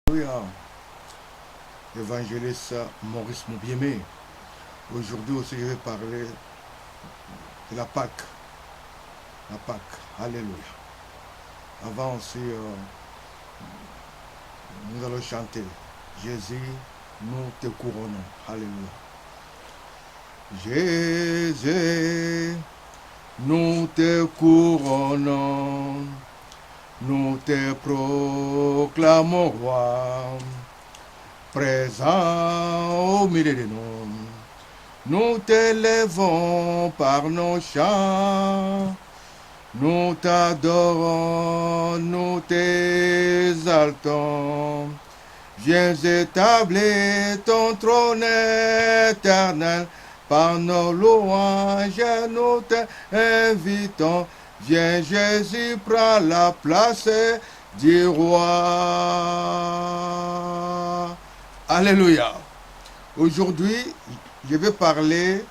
Alléluia. Évangéliste Maurice Moubiemé. Aujourd'hui aussi, je vais parler de la Pâque. La Pâque. Alléluia. Avant aussi, nous allons chanter. Jésus, nous te couronnons. Alléluia. Jésus, nous te couronnons. Nous te proclamons roi, présent au milieu de nous. Nous t'élèvons par nos chants. Nous t'adorons, nous t'exaltons. Viens établir ton trône éternel. Par nos louanges, nous t'invitons. Viens Jésus, prends la place du roi. Alléluia. Aujourd'hui, je vais parler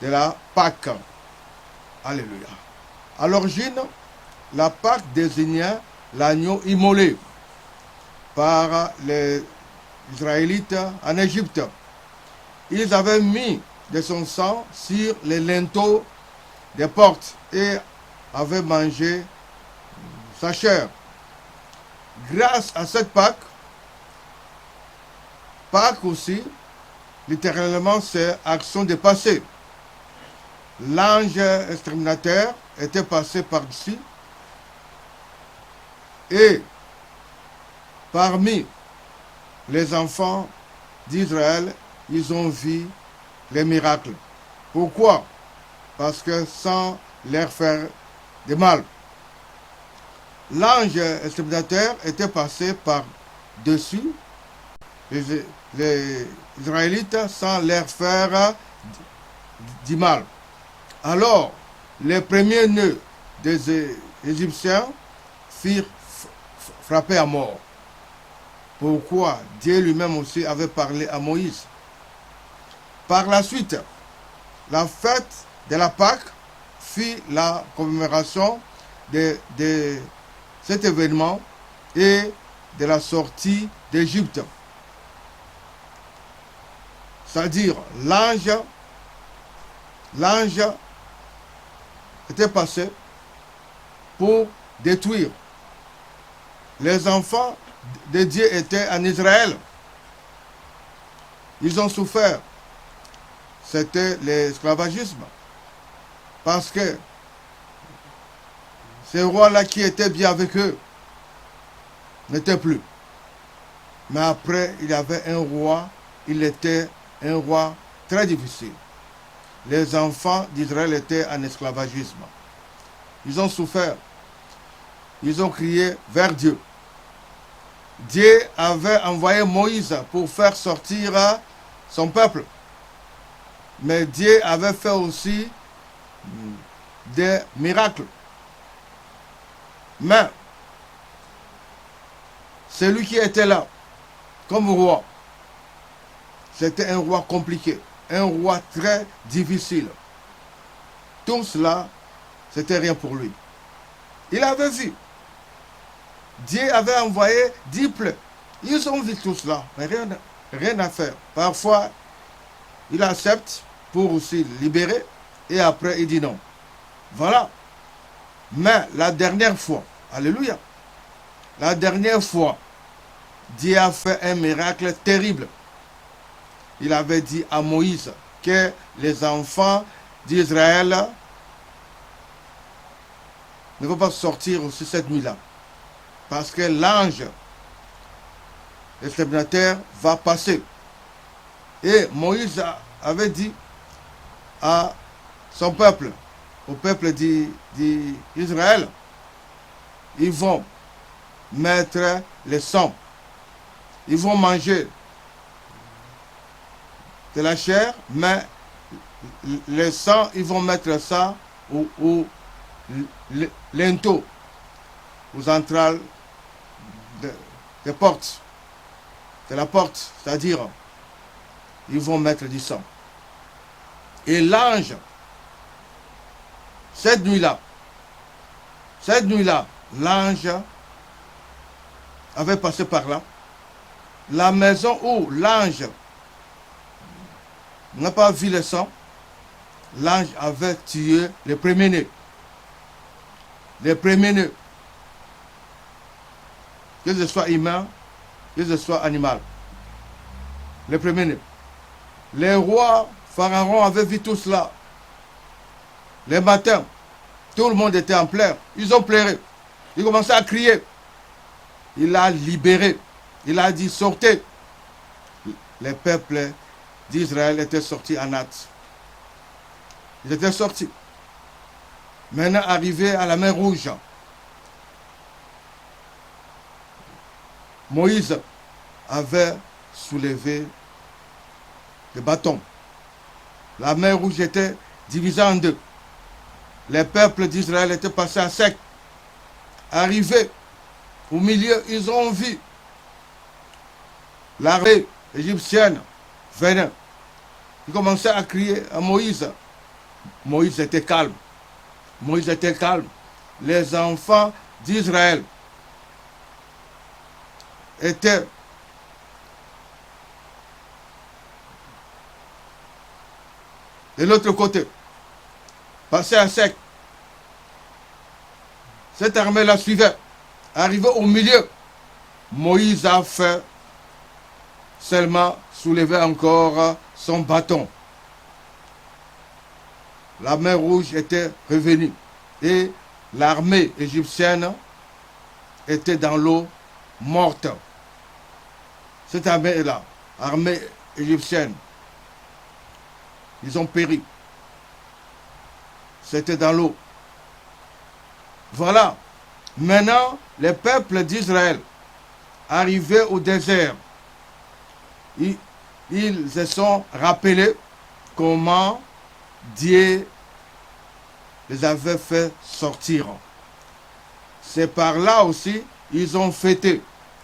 de la Pâque. Alléluia. À l'origine, la Pâque désignait l'agneau immolé par les Israélites en Égypte. Ils avaient mis de son sang sur les linteaux des portes et avaient mangé sa chair. Grâce à cette Pâque aussi, littéralement, c'est action de passé. L'ange exterminateur était passé par-dessus et parmi les enfants d'Israël, ils ont vu les miracles. Pourquoi? Parce que sans leur faire de mal. L'ange exterminateur était passé par-dessus les Israélites sans leur faire du mal. Alors, les premiers nœuds des Égyptiens furent frappés à mort. Pourquoi? Dieu lui-même aussi avait parlé à Moïse. Par la suite, la fête de la Pâque fit la commémoration de cet événement et de la sortie d'Égypte. C'est-à-dire, l'ange était passé pour détruire. Les enfants de Dieu étaient en Israël. Ils ont souffert. C'était l'esclavagisme. Parce que ces rois-là qui étaient bien avec eux n'étaient plus. Mais après, il y avait un roi, il était un roi très difficile. Les enfants d'Israël étaient en esclavagisme. Ils ont souffert. Ils ont crié vers Dieu. Dieu avait envoyé Moïse pour faire sortir son peuple. Mais Dieu avait fait aussi des miracles. Mais celui qui était là, comme roi, c'était un roi compliqué, un roi très difficile. Tout cela, c'était rien pour lui. Il avait vu. Dieu avait envoyé 10 plaies. Ils ont vu tout cela, mais rien à faire. Parfois, il accepte pour aussi libérer et après il dit non. Voilà. Mais la dernière fois, alléluia, la dernière fois, Dieu a fait un miracle terrible. Il avait dit à Moïse que les enfants d'Israël ne vont pas sortir aussi cette nuit-là. Parce que l'ange exterminateur va passer. Et Moïse avait dit à son peuple, au peuple d'Israël, ils vont mettre le sang. Ils vont manger de la chair, mais le sang, ils vont mettre ça au linteau, aux entrailles des portes, de la porte, c'est-à-dire, ils vont mettre du sang. Et l'ange, cette nuit-là, l'ange avait passé par là la maison où l'ange n'a pas vu le sang, l'ange avait tué les premiers-nés. Les premiers-nés. Que ce soit humain, que ce soit animal. Les premiers-nés. Les rois, Pharaon avait vu tout cela. Les matins, tout le monde était en pleurs. Ils ont pleuré. Ils commençaient à crier. Il a libéré. Il a dit sortez. Les peuples d'Israël étaient sortis en hâte. Ils étaient sortis. Maintenant, arrivés à la mer Rouge, Moïse avait soulevé le bâton. La mer Rouge était divisée en deux. Les peuples d'Israël étaient passés à sec. Arrivés au milieu, ils ont vu l'armée égyptienne venir. Ils commençaient à crier à Moïse. Moïse était calme. Moïse était calme. Les enfants d'Israël étaient de l'autre côté, passés à sec. Cette armée la suivait. Arrivé au milieu, Moïse a fait seulement soulever encore son bâton. La mer Rouge était revenue et l'armée égyptienne était dans l'eau morte. Cette armée-là, armée égyptienne, ils ont péri. C'était dans l'eau. Voilà. Maintenant, les peuples d'Israël, arrivés au désert, ils se sont rappelés comment Dieu les avait fait sortir. C'est par là aussi ils ont fêté.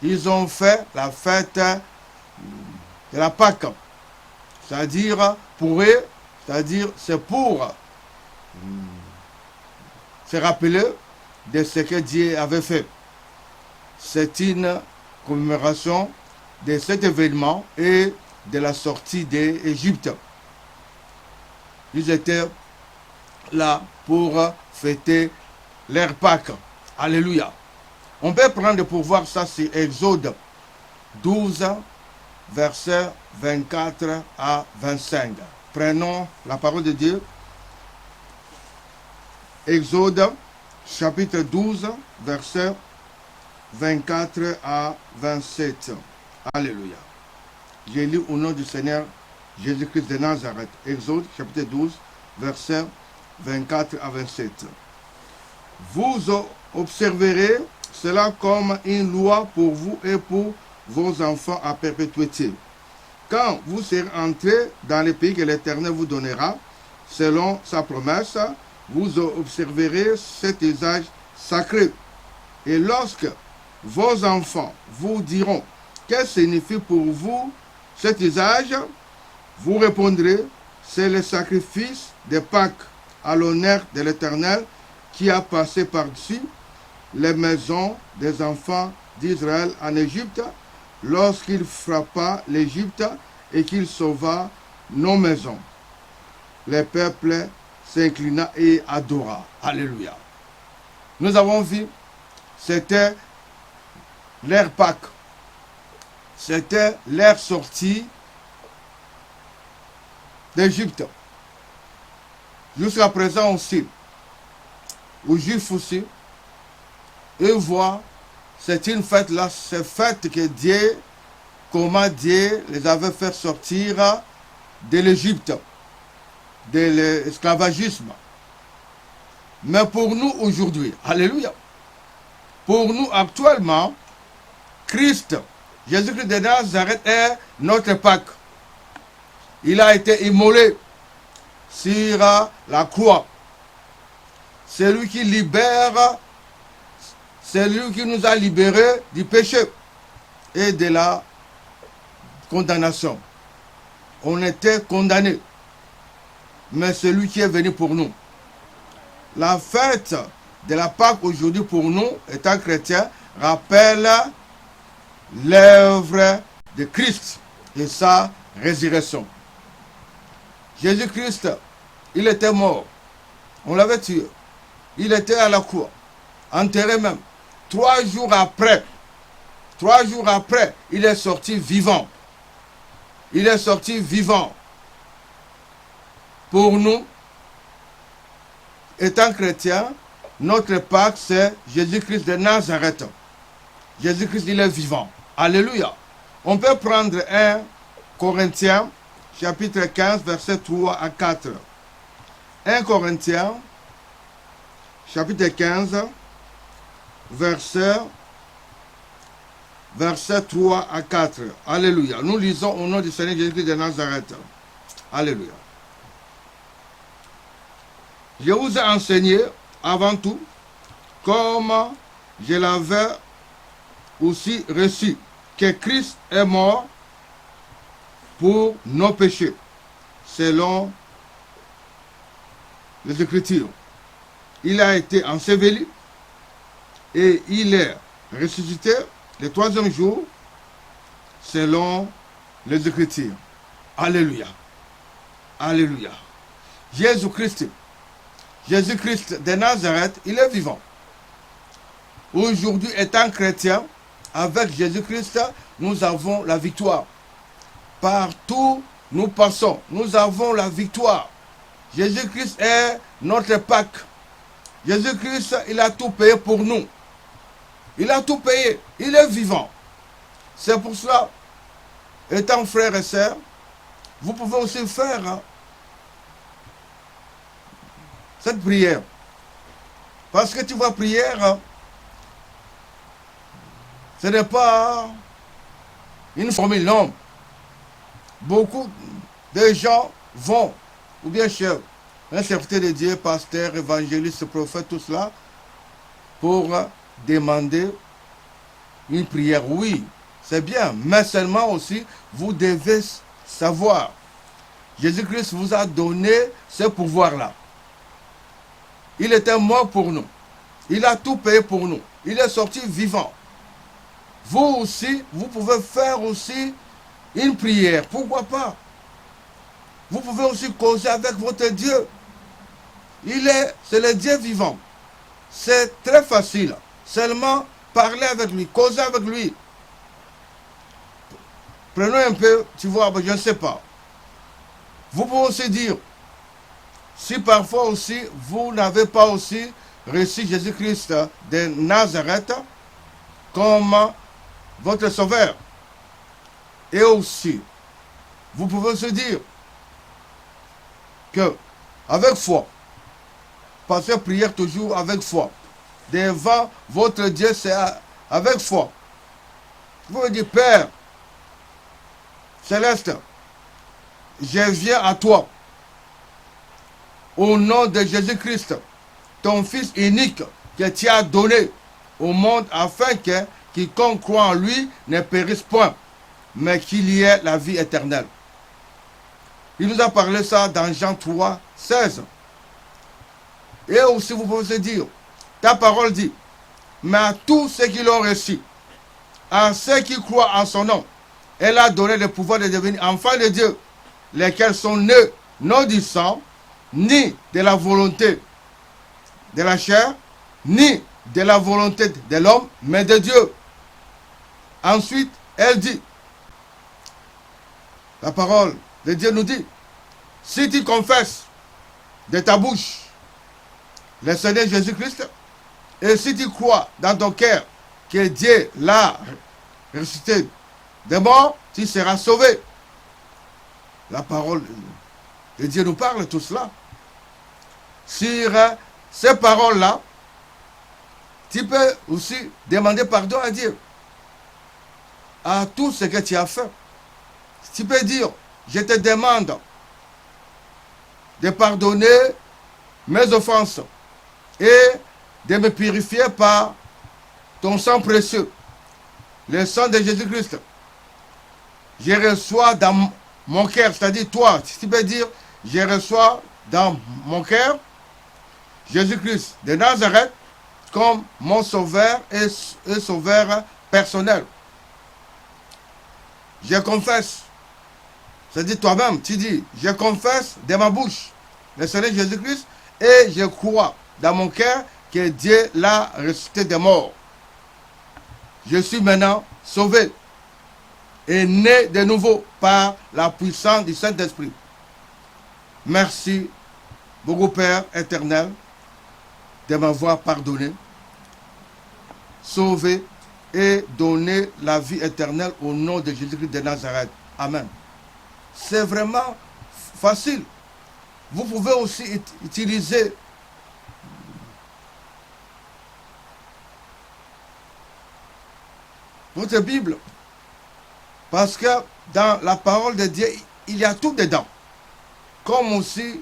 Ils ont fait la fête de la Pâque. C'est-à-dire pour eux, c'est-à-dire c'est pour se rappeler de ce que Dieu avait fait. C'est une commémoration de cet événement et de la sortie d'Égypte. Ils étaient là pour fêter leur Pâques. Alléluia. On peut prendre pour voir ça sur Exode 12, versets 24 à 25. Prenons la parole de Dieu. Exode, chapitre 12, versets 24 à 27. Alléluia. Je lis au nom du Seigneur Jésus-Christ de Nazareth. Exode, chapitre 12, versets 24 à 27. Vous observerez cela comme une loi pour vous et pour vos enfants à perpétuité. Quand vous serez entrés dans le pays que l'Éternel vous donnera, selon sa promesse, vous observerez cet usage sacré. Et lorsque vos enfants vous diront que signifie pour vous cet usage, vous répondrez, c'est le sacrifice de Pâques à l'honneur de l'Éternel qui a passé par-dessus les maisons des enfants d'Israël en Égypte lorsqu'il frappa l'Égypte et qu'il sauva nos maisons. Le peuple s'inclina et adora. Alléluia. Nous avons vu, c'était leur Pâques. C'était leur sortie d'Égypte. Jusqu'à présent aussi, aux Juifs aussi, eux voient, c'est une fête là, c'est fête que Dieu, comment Dieu les avait fait sortir de l'Égypte, de l'esclavagisme. Mais pour nous aujourd'hui, alléluia, pour nous actuellement, Christ, Jésus-Christ de Nazareth est notre Pâques. Il a été immolé sur la croix. C'est lui qui libère, c'est lui qui nous a libérés du péché et de la condamnation. On était condamnés, mais c'est lui qui est venu pour nous. La fête de la Pâque aujourd'hui pour nous, étant chrétiens, rappelle l'œuvre de Christ et sa résurrection. Jésus-Christ, il était mort. On l'avait tué. Il était à la croix, enterré même. 3 jours après, il est sorti vivant. Il est sorti vivant. Pour nous, étant chrétiens, notre Pâque, c'est Jésus-Christ de Nazareth. Jésus-Christ, il est vivant. Alléluia. On peut prendre 1 Corinthiens, chapitre 15, versets 3 à 4. 1 Corinthiens, chapitre 15, verset 3 à 4. Alléluia. Nous lisons au nom du Seigneur Jésus-Christ de Nazareth. Alléluia. Je vous ai enseigné avant tout, comme je l'avais aussi reçu, que Christ est mort pour nos péchés, selon les Écritures. Il a été enseveli et il est ressuscité le 3e jour, selon les Écritures. Alléluia. Alléluia. Jésus-Christ de Nazareth, il est vivant. Aujourd'hui, étant chrétien, avec Jésus-Christ, nous avons la victoire. Partout nous passons, nous avons la victoire. Jésus-Christ est notre Pâque. Jésus-Christ, il a tout payé pour nous. Il a tout payé. Il est vivant. C'est pour cela, étant frères et sœurs, vous pouvez aussi faire cette prière. Parce que tu vois, prière, ce n'est pas une formule, non. Beaucoup de gens vont, ou bien chef, un serviteur de Dieu, pasteur, évangéliste, prophète, tout cela, pour demander une prière. Oui, c'est bien, mais seulement aussi, vous devez savoir, Jésus-Christ vous a donné ce pouvoir-là. Il était mort pour nous. Il a tout payé pour nous. Il est sorti vivant. Vous aussi, vous pouvez faire aussi une prière. Pourquoi pas? Vous pouvez aussi causer avec votre Dieu. C'est le Dieu vivant. C'est très facile. Seulement parler avec lui, causer avec lui. Prenons un peu, tu vois, je ne sais pas. Vous pouvez aussi dire, si parfois aussi vous n'avez pas aussi reçu Jésus-Christ de Nazareth comme votre sauveur. Et aussi, vous pouvez se dire que avec foi, passez prière toujours avec foi. Devant votre Dieu, c'est avec foi. Vous pouvez dire, Père Céleste, je viens à toi. Au nom de Jésus-Christ, ton Fils unique que tu as donné au monde afin que quiconque croit en lui ne périsse point, mais qu'il y ait la vie éternelle. Il nous a parlé ça dans Jean 3, 16. Et aussi vous pouvez se dire, ta parole dit, mais à tous ceux qui l'ont reçu, à ceux qui croient en son nom, elle a donné le pouvoir de devenir enfants de Dieu, lesquels sont nés non du sang, ni de la volonté de la chair, ni de la volonté de l'homme, mais de Dieu. Ensuite, elle dit, la parole de Dieu nous dit, si tu confesses de ta bouche le Seigneur Jésus-Christ, et si tu crois dans ton cœur que Dieu l'a ressuscité de mort, tu seras sauvé. La parole de Dieu nous parle tout cela. Sur ces paroles-là, tu peux aussi demander pardon à Dieu. À tout ce que tu as fait. Tu peux dire, je te demande de pardonner mes offenses et de me purifier par ton sang précieux, le sang de Jésus-Christ. Je reçois dans mon cœur, c'est-à-dire toi, tu peux dire, je reçois dans mon cœur Jésus-Christ de Nazareth comme mon sauveur et sauveur personnel. je confesse. C'est-à-dire toi-même, tu dis, je confesse de ma bouche le Seigneur Jésus-Christ et je crois dans mon cœur que Dieu l'a ressuscité des morts. Je suis maintenant sauvé et né de nouveau par la puissance du Saint-Esprit. Merci beaucoup, Père éternel, de m'avoir pardonné, sauvé et donné la vie éternelle au nom de Jésus-Christ de Nazareth. Amen. C'est vraiment facile. Vous pouvez aussi utiliser votre Bible. Parce que dans la parole de Dieu, il y a tout dedans. Comme aussi,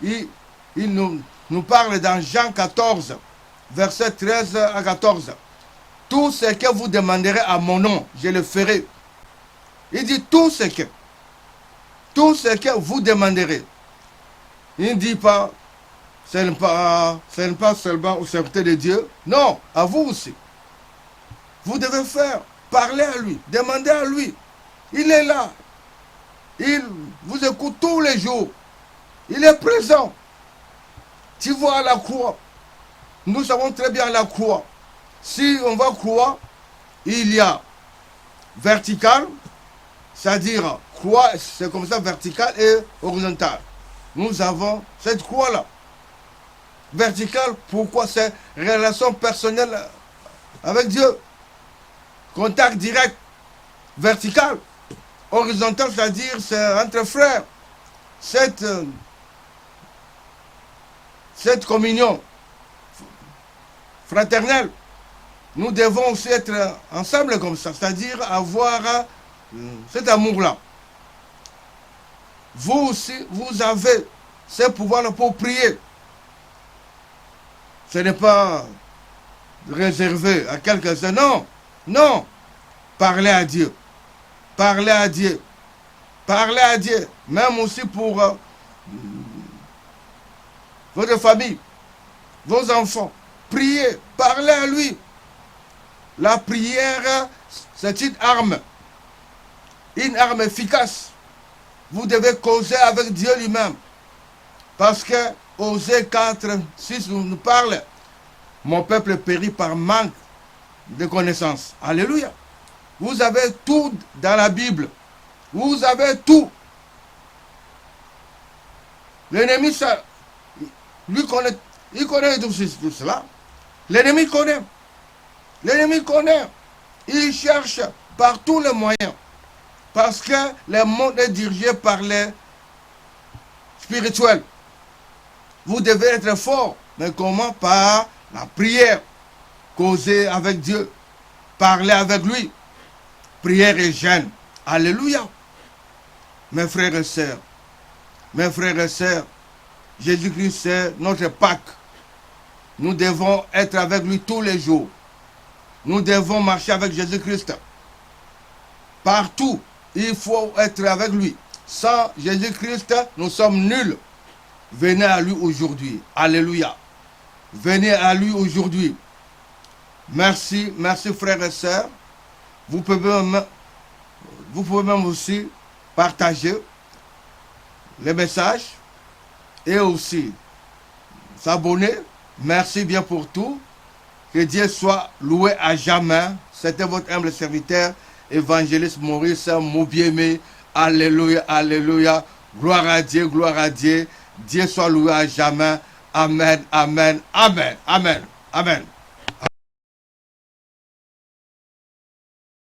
il nous parle dans Jean 14, verset 13 à 14. Tout ce que vous demanderez à mon nom, je le ferai. Il dit tout ce que vous demanderez. Il ne dit pas, ce n'est pas seulement au serviteur de Dieu. Non, à vous aussi. Vous devez faire, parler à lui, demander à lui. Il est là. Il vous écoute tous les jours. Il est présent. Tu vois à la croix. Nous savons très bien à la croix. Si on va croix, il y a vertical, c'est-à-dire croix, c'est comme ça, vertical et horizontal. Nous avons cette croix-là. Verticale, pourquoi? C'est relation personnelle avec Dieu. Contact direct. Vertical. Horizontal, c'est-à-dire c'est entre frères. Cette communion fraternelle. Nous devons aussi être ensemble comme ça, c'est-à-dire avoir cet amour-là. Vous aussi, vous avez ce pouvoir pour prier. Ce n'est pas réservé à quelques-uns, non. Non. Parlez à Dieu. Parlez à Dieu. Parlez à Dieu. Même aussi pour votre famille, vos enfants. Priez. Parlez à lui. La prière, c'est une arme efficace. Vous devez causer avec Dieu lui-même. Parce que Osée 4, 6 nous parle. Mon peuple périt par manque de connaissances. Alléluia. Vous avez tout dans la Bible. Vous avez tout. L'ennemi, ça, lui connaît, il connaît tout cela. L'ennemi connaît. L'ennemi connaît. Il cherche par tous les moyens. Parce que le monde est dirigé par les spirituels. Vous devez être fort. Mais comment? Par la prière. Causer avec Dieu. Parler avec lui. Prière et jeûne. Alléluia. Mes frères et sœurs. Mes frères et sœurs. Jésus-Christ, c'est notre Pâque. Nous devons être avec lui tous les jours. Nous devons marcher avec Jésus-Christ. Partout, il faut être avec lui. Sans Jésus-Christ, nous sommes nuls. Venez à lui aujourd'hui. Alléluia. Venez à lui aujourd'hui. Merci, merci frères et sœurs. Vous pouvez même aussi partager les messages et aussi s'abonner. Merci bien pour tout. Que Dieu soit loué à jamais. C'était votre humble serviteur, évangéliste Maurice Moubiémé. Alléluia, alléluia. Gloire à Dieu, gloire à Dieu. Dieu soit loué à jamais. Amen, amen, amen, amen, amen.